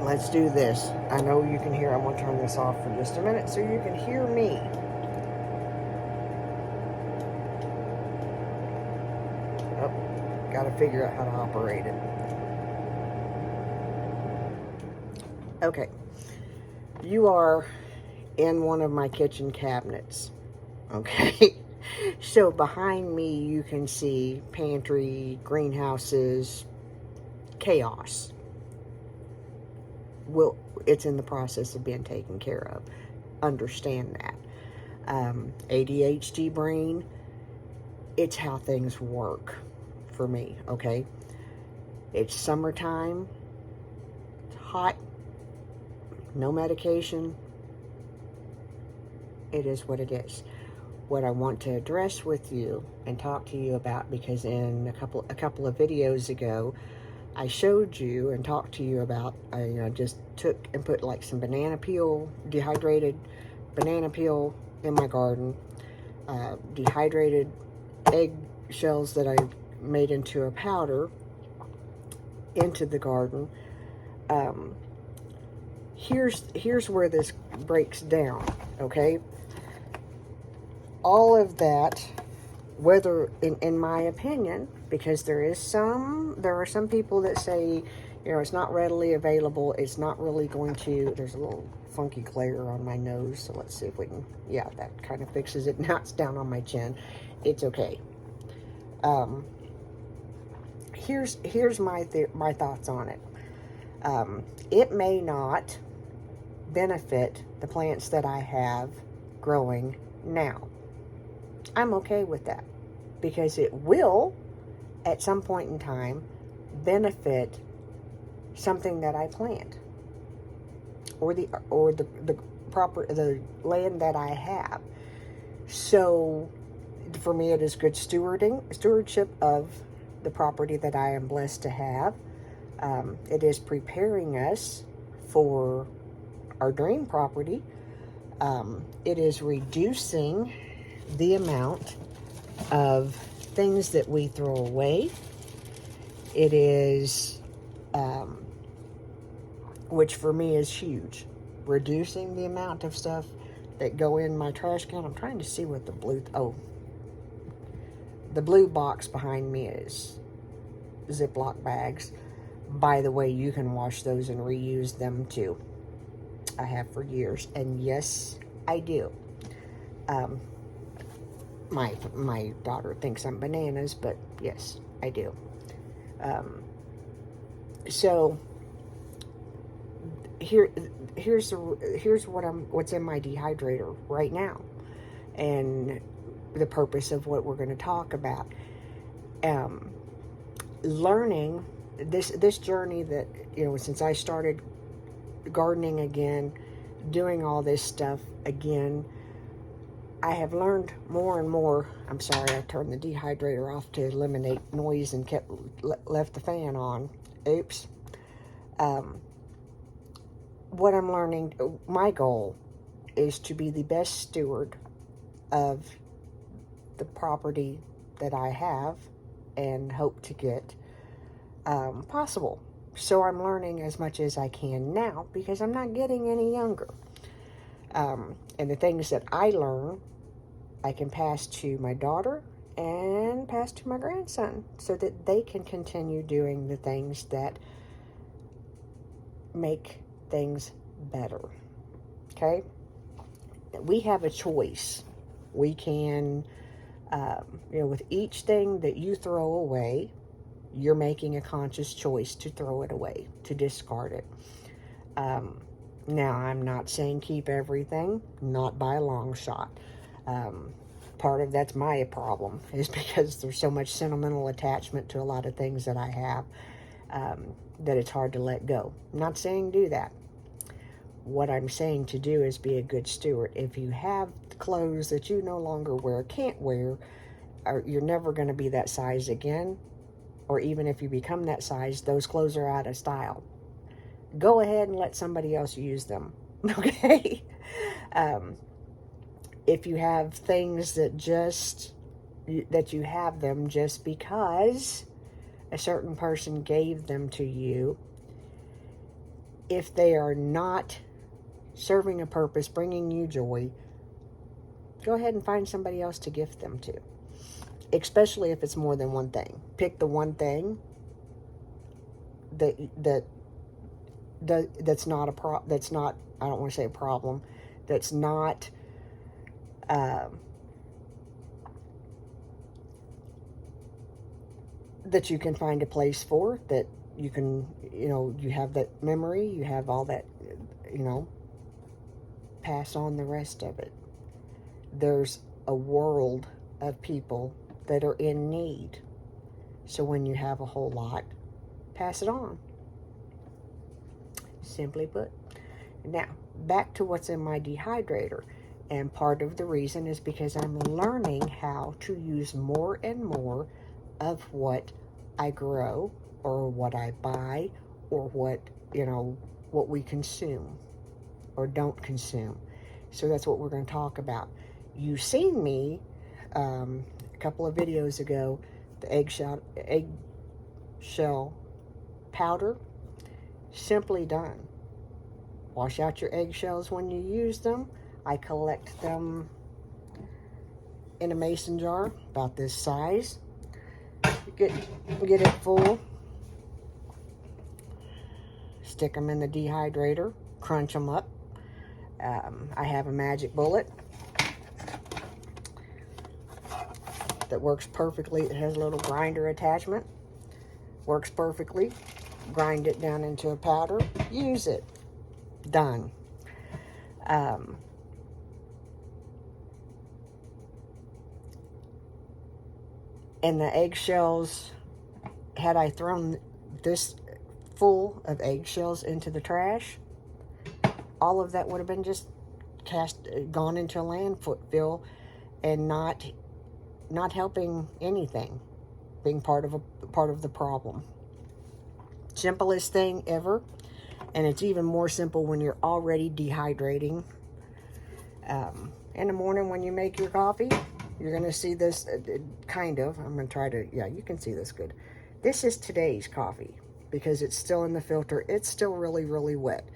let's do this. I know you can hear. I'm going to turn this off for just a minute so you can hear me. Oh, got to figure out how to operate it. Okay. You are in one of my kitchen cabinets. Okay. So behind me, you can see pantry, greenhouses, chaos. Well, it's in the process of being taken care of. Understand that. ADHD brain, it's how things work for me, okay? It's summertime, it's hot, no medication. It is what it is. What I want to address with you and talk to you about, because in a couple of videos ago, I showed you and talked to you about, just took and put like some banana peel, dehydrated banana peel in my garden, dehydrated egg shells that I made into a powder into the garden. Here's where this breaks down, okay? All of that, whether, in my opinion, because there are some people that say, it's not readily available, it's not really going to, there's a little funky glare on my nose, so let's see if we can, yeah, that kind of fixes it. Now it's down on my chin. It's okay. Here's my thoughts on it. It may not benefit the plants that I have growing now. I'm okay with that, because it will, at some point in time, benefit something that I plant, or the land that I have. So, for me, it is good stewardship of the property that I am blessed to have. It is preparing us for our dream property. It is reducing the amount of things that we throw away. It is, which for me is huge, reducing the amount of stuff that go in my trash can. I'm trying to see what the blue box behind me is. Ziploc bags. By the way, you can wash those and reuse them too. I have for years, and yes, I do. My daughter thinks I'm bananas, but yes, I do. So here's what's in my dehydrator right now, and the purpose of what we're going to talk about. Learning this journey that, since I started gardening again, doing all this stuff again, I have learned more and more. I'm sorry, I turned the dehydrator off to eliminate noise and left the fan on. Oops. What I'm learning, my goal is to be the best steward of the property that I have and hope to get possible. So I'm learning as much as I can now, because I'm not getting any younger. And the things that I learn, I can pass to my daughter and pass to my grandson, so that they can continue doing the things that make things better. Okay? We have a choice. We can, with each thing that you throw away, you're making a conscious choice to throw it away, to discard it. Now, I'm not saying keep everything, not by a long shot. Part of that's my problem, is because there's so much sentimental attachment to a lot of things that I have, that it's hard to let go. I'm not saying do that. What I'm saying to do is be a good steward. If you have clothes that you no longer wear, can't wear, or you're never going to be that size again, or even if you become that size, those clothes are out of style. Go ahead and let somebody else use them, okay? If you have things that you have them just because a certain person gave them to you, if they are not serving a purpose, bringing you joy, go ahead and find somebody else to gift them to. Especially if it's more than one thing. Pick the one thing that's not that's not, I don't want to say a problem, that's not that you can find a place for, that you can, you have that memory, you have all that, pass on the rest of it. There's a world of people that are in need. So when you have a whole lot, pass it on. Simply put. Now, back to what's in my dehydrator. And part of the reason is because I'm learning how to use more and more of what I grow, or what I buy, or what we consume or don't consume. So that's what we're going to talk about. You've seen me a couple of videos ago, the eggshell powder. Simply done. Wash out your eggshells when you use them. I collect them in a mason jar about this size. Get it full. Stick them in the dehydrator. Crunch them up. I have a magic bullet that works perfectly. It has a little grinder attachment. Works perfectly. Grind it down into a powder. Use it. Done. And the eggshells, had I thrown this full of eggshells into the trash, all of that would have been just gone into a landfill and not helping anything, being part of the problem. Simplest thing ever, and it's even more simple when you're already dehydrating. In the morning when you make your coffee, you're going to see this, I'm going to try to, yeah, you can see this good. This is today's coffee because it's still in the filter. It's still really, really wet.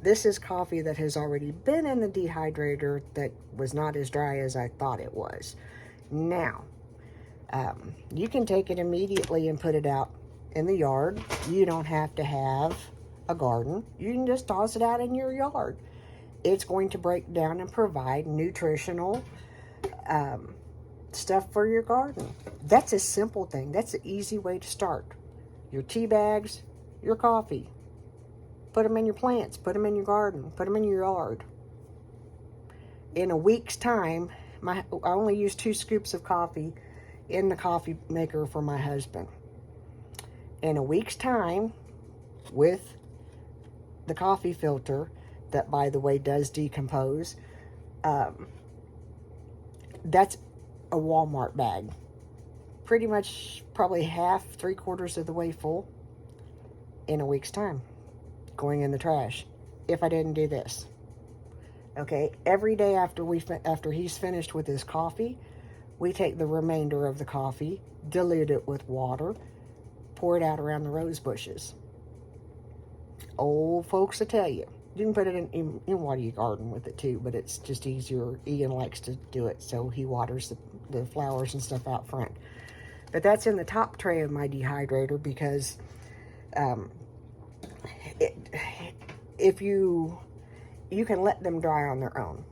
This is coffee that has already been in the dehydrator that was not as dry as I thought it was. Now, you can take it immediately and put it out in the yard. You don't have to have a garden. You can just toss it out in your yard. It's going to break down and provide nutritional stuff for your garden. That's a simple thing. That's an easy way to start. Your tea bags, your coffee. Put them in your plants. Put them in your garden. Put them in your yard. In a week's time, I only use 2 scoops of coffee in the coffee maker for my husband. In a week's time, with the coffee filter, that by the way does decompose, that's a Walmart bag. Pretty much probably half, 3/4 of the way full in a week's time, going in the trash if I didn't do this. Okay, every day after he's finished with his coffee, we take the remainder of the coffee, dilute it with water, pour it out around the rose bushes. Old folks will tell you, you can put it in water your garden with it too, but it's just easier. Ian likes to do it, so he waters the flowers and stuff out front. But that's in the top tray of my dehydrator because if you can let them dry on their own.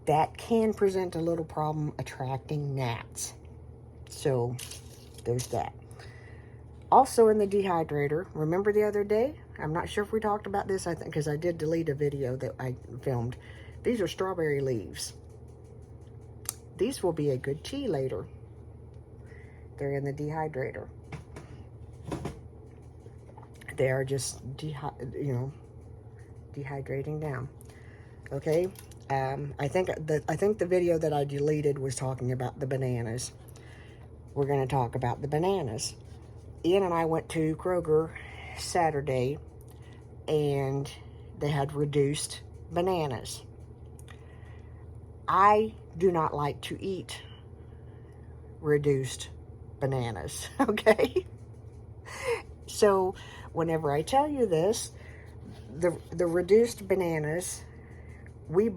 That can present a little problem attracting gnats. So there's that. Also in the dehydrator, remember the other day? I'm not sure if we talked about this, I think, because I did delete a video that I filmed. These are strawberry leaves. These will be a good tea later. They're in the dehydrator. They are just dehydrating down. Okay. I think the video that I deleted was talking about the bananas. We're going to talk about the bananas. Ian and I went to Kroger Saturday, and they had reduced bananas. I do not like to eat reduced bananas, okay? So whenever I tell you this, the reduced bananas I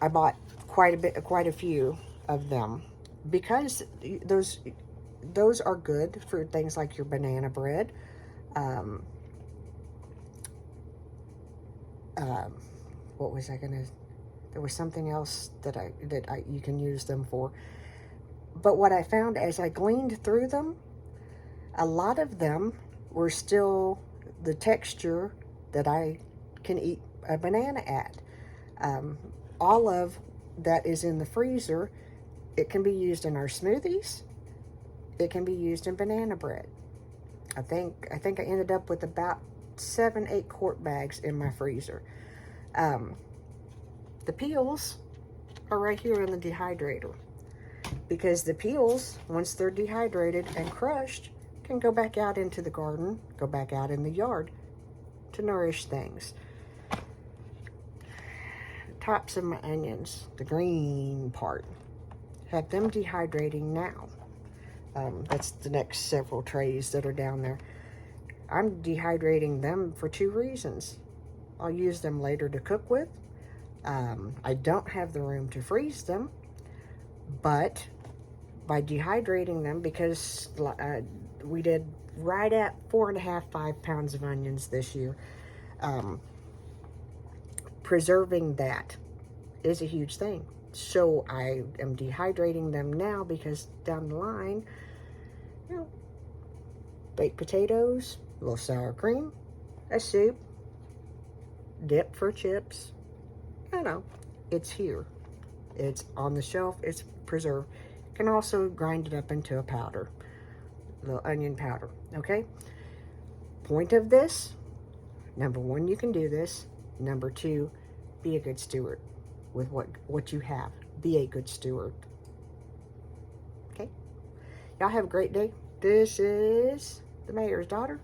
bought quite a few of them, because those are good for things like your banana bread. Um, what was I gonna? There was something else that you can use them for. But what I found as I gleaned through them, a lot of them were still the texture that I can eat a banana at. All of that is in the freezer. It can be used in our smoothies. It can be used in banana bread. I think I ended up with about 7-8 quart bags in my freezer. The peels are right here in the dehydrator, because the peels, once they're dehydrated and crushed, can go back out into the garden, go back out in the yard to nourish things. The tops of my onions, the green part, have them dehydrating now. That's the next several trays that are down there. I'm dehydrating them for 2 reasons. I'll use them later to cook with. I don't have the room to freeze them, but by dehydrating them, because we did right at 4.5-5 pounds of onions this year, preserving that is a huge thing. So I am dehydrating them now, because down the line, you know, baked potatoes, a little sour cream, a soup, dip for chips, it's here. It's on the shelf, it's preserved. You can also grind it up into a powder, a little onion powder, okay? Point of this, number 1, you can do this. Number 2, be a good steward with what you have. Be a good steward. Okay? Y'all have a great day. This is the mayor's daughter.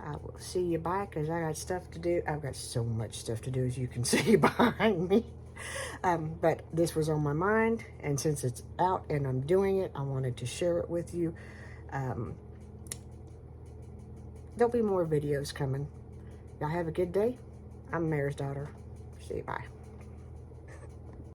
I will see you bye, because I got stuff to do. I've got so much stuff to do, as you can see behind me. But this was on my mind, and since it's out and I'm doing it, I wanted to share it with you. There'll be more videos coming. Y'all have a good day. I'm Mayor's daughter. See you. Bye.